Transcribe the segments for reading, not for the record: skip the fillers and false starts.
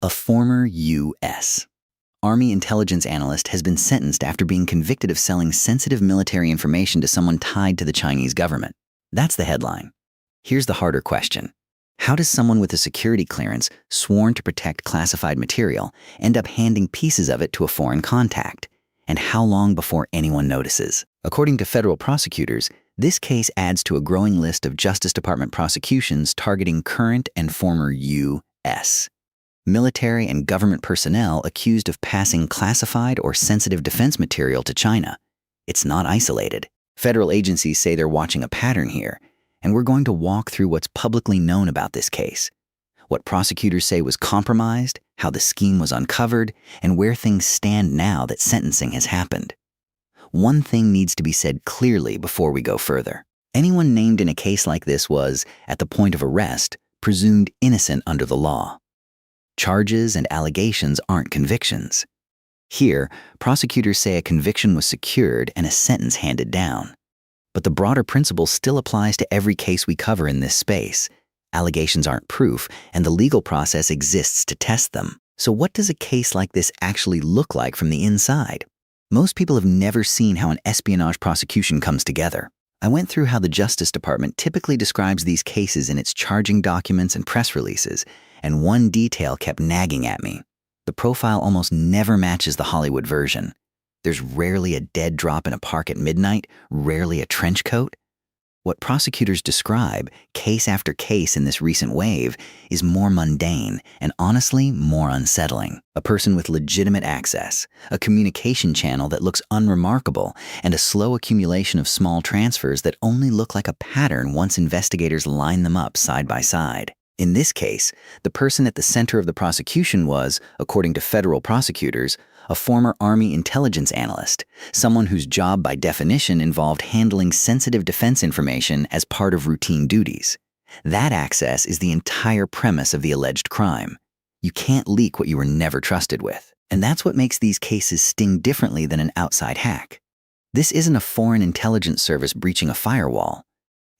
A former U.S. Army intelligence analyst has been sentenced after being convicted of selling sensitive military information to someone tied to the Chinese government. That's the headline. Here's the harder question. How does someone with a security clearance sworn to protect classified material end up handing pieces of it to a foreign contact? And how long before anyone notices? According to federal prosecutors, this case adds to a growing list of Justice Department prosecutions targeting current and former U.S. military and government personnel accused of passing classified or sensitive defense material to China. It's not isolated. Federal agencies say they're watching a pattern here, and we're going to walk through what's publicly known about this case, what prosecutors say was compromised, how the scheme was uncovered, and where things stand now that sentencing has happened. One thing needs to be said clearly before we go further. Anyone named in a case like this was, at the point of arrest, presumed innocent under the law. Charges and allegations aren't convictions. Here, prosecutors say a conviction was secured and a sentence handed down. But the broader principle still applies to every case we cover in this space. Allegations aren't proof, and the legal process exists to test them. So what does a case like this actually look like from the inside? Most people have never seen how an espionage prosecution comes together. I went through how the Justice Department typically describes these cases in its charging documents and press releases, and one detail kept nagging at me. The profile almost never matches the Hollywood version. There's rarely a dead drop in a park at midnight, rarely a trench coat. What prosecutors describe, case after case in this recent wave, is more mundane and honestly more unsettling. A person with legitimate access, a communication channel that looks unremarkable, and a slow accumulation of small transfers that only look like a pattern once investigators line them up side by side. In this case, the person at the center of the prosecution was, according to federal prosecutors, a former Army intelligence analyst, someone whose job by definition involved handling sensitive defense information as part of routine duties. That access is the entire premise of the alleged crime. You can't leak what you were never trusted with. And that's what makes these cases sting differently than an outside hack. This isn't a foreign intelligence service breaching a firewall.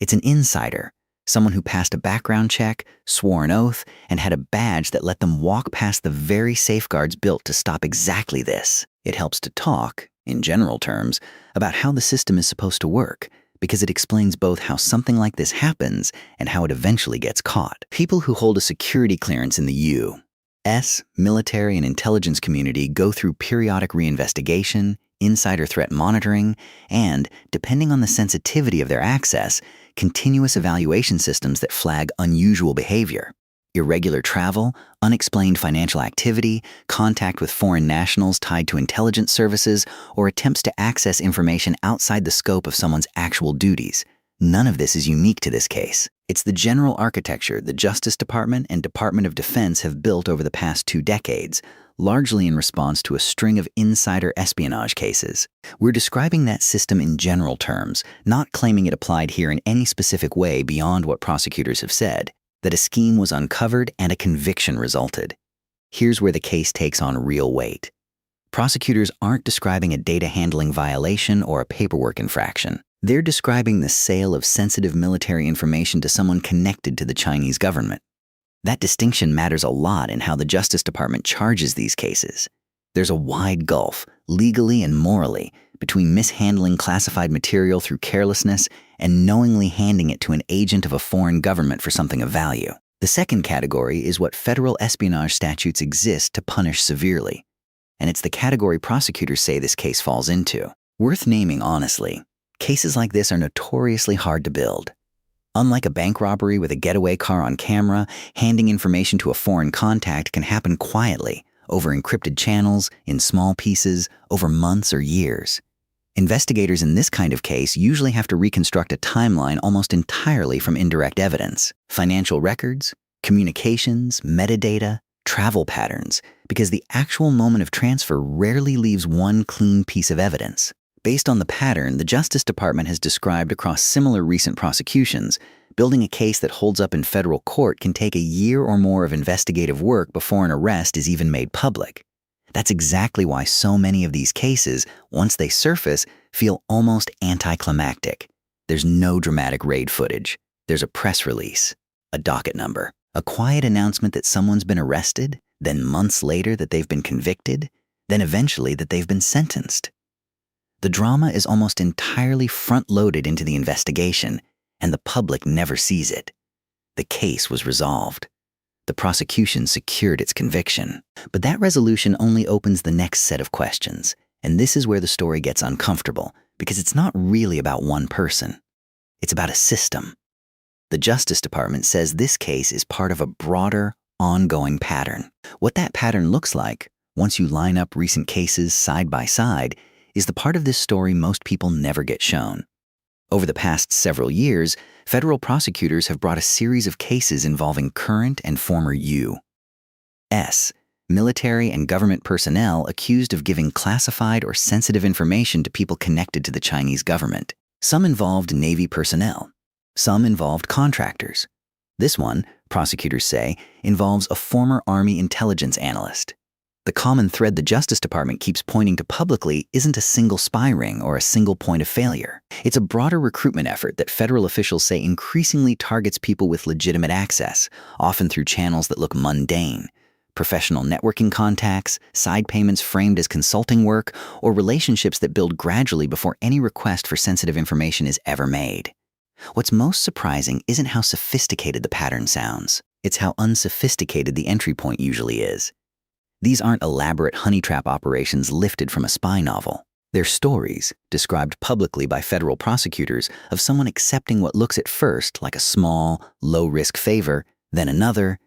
It's an insider. Someone who passed a background check, swore an oath, and had a badge that let them walk past the very safeguards built to stop exactly this. It helps to talk, in general terms, about how the system is supposed to work, because it explains both how something like this happens and how it eventually gets caught. People who hold a security clearance in the U.S. military and intelligence community go through periodic reinvestigation, insider threat monitoring, and, depending on the sensitivity of their access, continuous evaluation systems that flag unusual behavior. Irregular travel, unexplained financial activity, contact with foreign nationals tied to intelligence services, or attempts to access information outside the scope of someone's actual duties. None of this is unique to this case. It's the general architecture the Justice Department and Department of Defense have built over the past 2 decades, largely in response to a string of insider espionage cases. We're describing that system in general terms, not claiming it applied here in any specific way beyond what prosecutors have said, that a scheme was uncovered and a conviction resulted. Here's where the case takes on real weight. Prosecutors aren't describing a data handling violation or a paperwork infraction. They're describing the sale of sensitive military information to someone connected to the Chinese government. That distinction matters a lot in how the Justice Department charges these cases. There's a wide gulf, legally and morally, between mishandling classified material through carelessness and knowingly handing it to an agent of a foreign government for something of value. The second category is what federal espionage statutes exist to punish severely, and it's the category prosecutors say this case falls into. Worth naming honestly, cases like this are notoriously hard to build. Unlike a bank robbery with a getaway car on camera, handing information to a foreign contact can happen quietly, over encrypted channels, in small pieces, over months or years. Investigators in this kind of case usually have to reconstruct a timeline almost entirely from indirect evidence, financial records, communications, metadata, travel patterns, because the actual moment of transfer rarely leaves one clean piece of evidence. Based on the pattern the Justice Department has described across similar recent prosecutions, building a case that holds up in federal court can take a year or more of investigative work before an arrest is even made public. That's exactly why so many of these cases, once they surface, feel almost anticlimactic. There's no dramatic raid footage. There's a press release, a docket number, a quiet announcement that someone's been arrested, then months later that they've been convicted, then eventually that they've been sentenced. The drama is almost entirely front-loaded into the investigation, and the public never sees it. The case was resolved. The prosecution secured its conviction. But that resolution only opens the next set of questions, and this is where the story gets uncomfortable, because it's not really about one person. It's about a system. The Justice Department says this case is part of a broader, ongoing pattern. What that pattern looks like, once you line up recent cases side by side, is the part of this story most people never get shown. Over the past several years, federal prosecutors have brought a series of cases involving current and former U.S. military and government personnel accused of giving classified or sensitive information to people connected to the Chinese government. Some involved Navy personnel. Some involved contractors. This one, prosecutors say, involves a former Army intelligence analyst. The common thread the Justice Department keeps pointing to publicly isn't a single spy ring or a single point of failure. It's a broader recruitment effort that federal officials say increasingly targets people with legitimate access, often through channels that look mundane. Professional networking contacts, side payments framed as consulting work, or relationships that build gradually before any request for sensitive information is ever made. What's most surprising isn't how sophisticated the pattern sounds. It's how unsophisticated the entry point usually is. These aren't elaborate honey trap operations lifted from a spy novel. They're stories, described publicly by federal prosecutors, of someone accepting what looks at first like a small, low-risk favor, then another,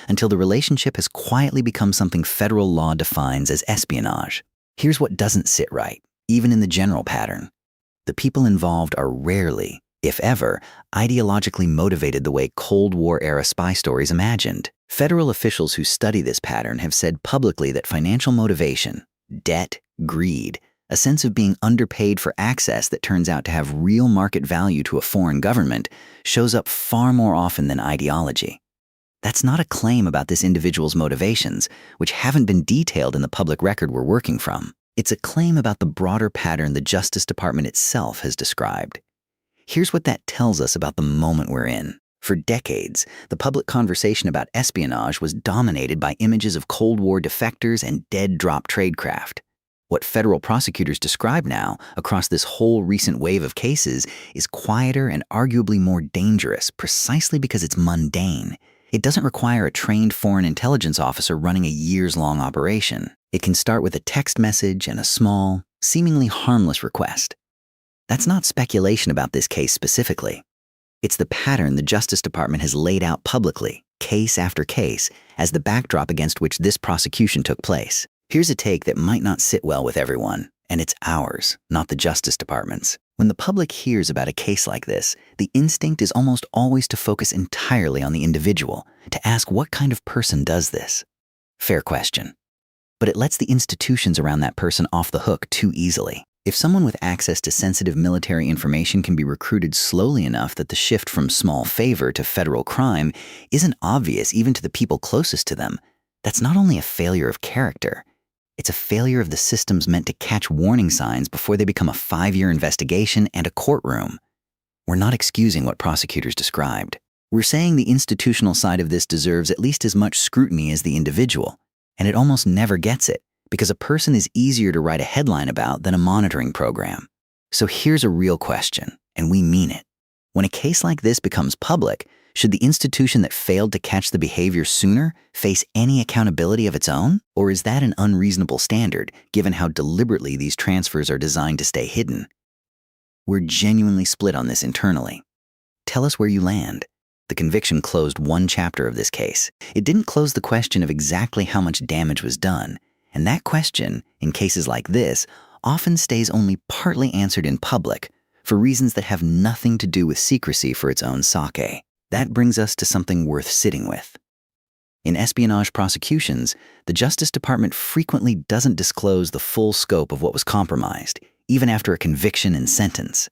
until the relationship has quietly become something federal law defines as espionage. Here's what doesn't sit right, even in the general pattern. The people involved are rarely, if ever, ideologically motivated the way Cold War-era spy stories imagined. Federal officials who study this pattern have said publicly that financial motivation, debt, greed, a sense of being underpaid for access that turns out to have real market value to a foreign government, shows up far more often than ideology. That's not a claim about this individual's motivations, which haven't been detailed in the public record we're working from. It's a claim about the broader pattern the Justice Department itself has described. Here's what that tells us about the moment we're in. For decades, the public conversation about espionage was dominated by images of Cold War defectors and dead-drop tradecraft. What federal prosecutors describe now, across this whole recent wave of cases, is quieter and arguably more dangerous precisely because it's mundane. It doesn't require a trained foreign intelligence officer running a years-long operation. It can start with a text message and a small, seemingly harmless request. That's not speculation about this case specifically. It's the pattern the Justice Department has laid out publicly, case after case, as the backdrop against which this prosecution took place. Here's a take that might not sit well with everyone, and it's ours, not the Justice Department's. When the public hears about a case like this, the instinct is almost always to focus entirely on the individual, to ask what kind of person does this. Fair question. But it lets the institutions around that person off the hook too easily. If someone with access to sensitive military information can be recruited slowly enough that the shift from small favor to federal crime isn't obvious even to the people closest to them, that's not only a failure of character, it's a failure of the systems meant to catch warning signs before they become a 5-year investigation and a courtroom. We're not excusing what prosecutors described. We're saying the institutional side of this deserves at least as much scrutiny as the individual, and it almost never gets it, because a person is easier to write a headline about than a monitoring program. So here's a real question, and we mean it. When a case like this becomes public, should the institution that failed to catch the behavior sooner face any accountability of its own? Or is that an unreasonable standard, given how deliberately these transfers are designed to stay hidden? We're genuinely split on this internally. Tell us where you land. The conviction closed one chapter of this case. It didn't close the question of exactly how much damage was done. And that question, in cases like this, often stays only partly answered in public for reasons that have nothing to do with secrecy for its own sake. That brings us to something worth sitting with. In espionage prosecutions, the Justice Department frequently doesn't disclose the full scope of what was compromised, even after a conviction and sentence.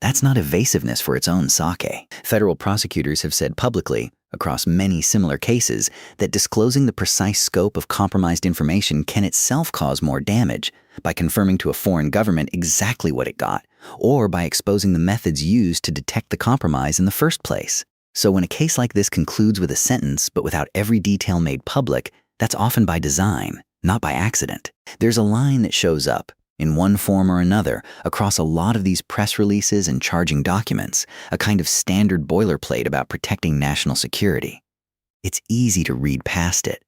That's not evasiveness for its own sake. Federal prosecutors have said publicly, across many similar cases, that disclosing the precise scope of compromised information can itself cause more damage by confirming to a foreign government exactly what it got, or by exposing the methods used to detect the compromise in the first place. So when a case like this concludes with a sentence but without every detail made public, That's often by design, not by accident. There's a line that shows up, in one form or another, across a lot of these press releases and charging documents, a kind of standard boilerplate about protecting national security. It's easy to read past it,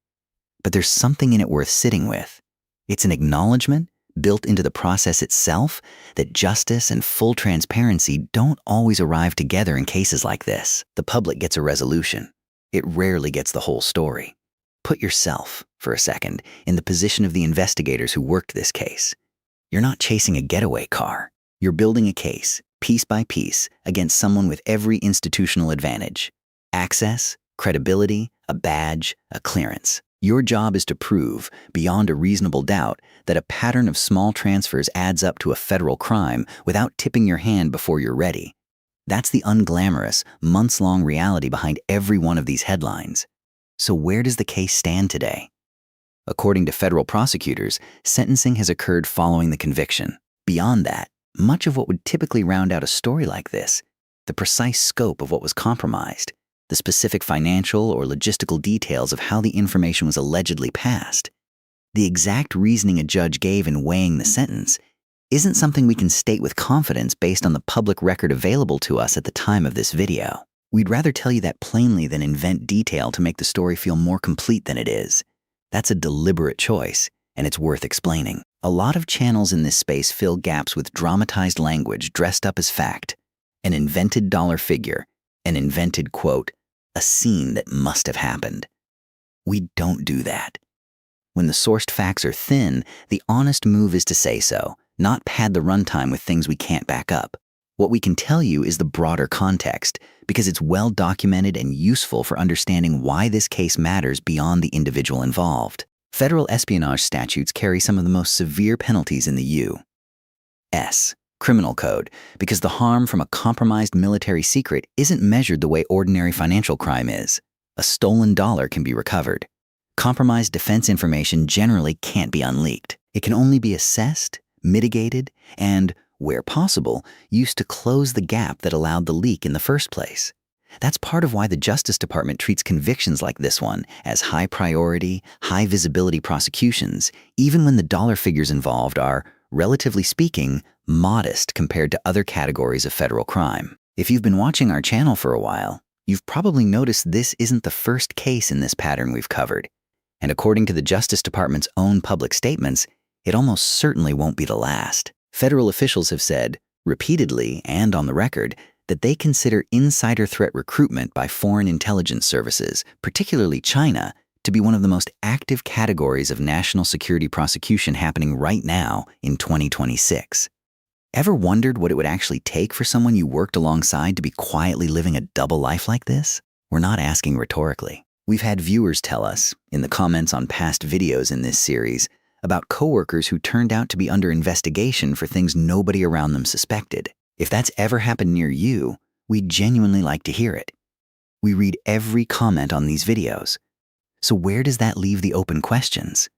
but there's something in it worth sitting with. It's an acknowledgement, built into the process itself, that justice and full transparency don't always arrive together in cases like this. The public gets a resolution. It rarely gets the whole story. Put yourself, for a second, in the position of the investigators who worked this case. You're not chasing a getaway car. You're building a case, piece by piece, against someone with every institutional advantage. Access, credibility, a badge, a clearance. Your job is to prove, beyond a reasonable doubt, that a pattern of small transfers adds up to a federal crime without tipping your hand before you're ready. That's the unglamorous, months-long reality behind every one of these headlines. So where does the case stand today? According to federal prosecutors, sentencing has occurred following the conviction. Beyond that, much of what would typically round out a story like this, the precise scope of what was compromised, the specific financial or logistical details of how the information was allegedly passed, the exact reasoning a judge gave in weighing the sentence, isn't something we can state with confidence based on the public record available to us at the time of this video. We'd rather tell you that plainly than invent detail to make the story feel more complete than it is. That's a deliberate choice, and it's worth explaining. A lot of channels in this space fill gaps with dramatized language dressed up as fact, an invented dollar figure, an invented quote, a scene that must have happened. We don't do that. When the sourced facts are thin, the honest move is to say so, not pad the runtime with things we can't back up. What we can tell you is the broader context, because it's well documented and useful for understanding why this case matters beyond the individual involved. Federal espionage statutes carry some of the most severe penalties in the U.S. criminal code, because the harm from a compromised military secret isn't measured the way ordinary financial crime is. A stolen dollar can be recovered. Compromised defense information generally can't be unleaked. It can only be assessed, mitigated, and, where possible, used to close the gap that allowed the leak in the first place. That's part of why the Justice Department treats convictions like this one as high priority, high visibility prosecutions, even when the dollar figures involved are, relatively speaking, modest compared to other categories of federal crime. If you've been watching our channel for a while, you've probably noticed this isn't the first case in this pattern we've covered. And according to the Justice Department's own public statements, it almost certainly won't be the last. Federal officials have said, repeatedly and on the record, that they consider insider threat recruitment by foreign intelligence services, particularly China, to be one of the most active categories of national security prosecution happening right now in 2026. Ever wondered what it would actually take for someone you worked alongside to be quietly living a double life like this? We're not asking rhetorically. We've had viewers tell us, in the comments on past videos in this series, about coworkers who turned out to be under investigation for things nobody around them suspected. If that's ever happened near you, we'd genuinely like to hear it. We read every comment on these videos. So where does that leave the open questions?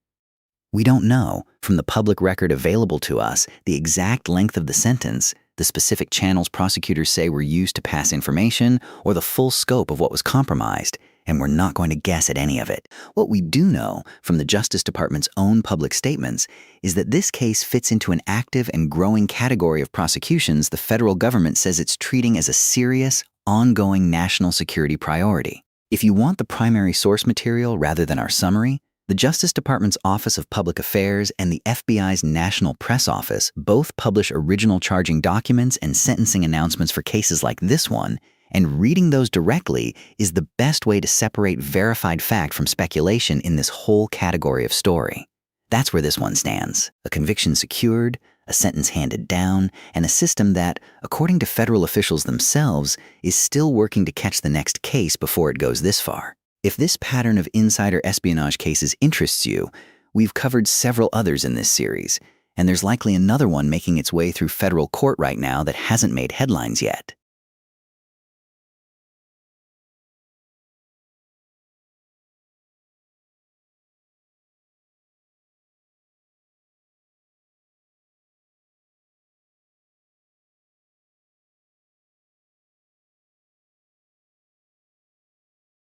We don't know, from the public record available to us, the exact length of the sentence, the specific channels prosecutors say were used to pass information, or the full scope of what was compromised, and we're not going to guess at any of it. What we do know from the Justice Department's own public statements is that this case fits into an active and growing category of prosecutions the federal government says it's treating as a serious, ongoing national security priority. If you want the primary source material rather than our summary, the Justice Department's Office of Public Affairs and the FBI's National Press Office both publish original charging documents and sentencing announcements for cases like this one, and reading those directly is the best way to separate verified fact from speculation in this whole category of story. That's where this one stands: a conviction secured, a sentence handed down, and a system that, according to federal officials themselves, is still working to catch the next case before it goes this far. If this pattern of insider espionage cases interests you, we've covered several others in this series, and there's likely another one making its way through federal court right now that hasn't made headlines yet.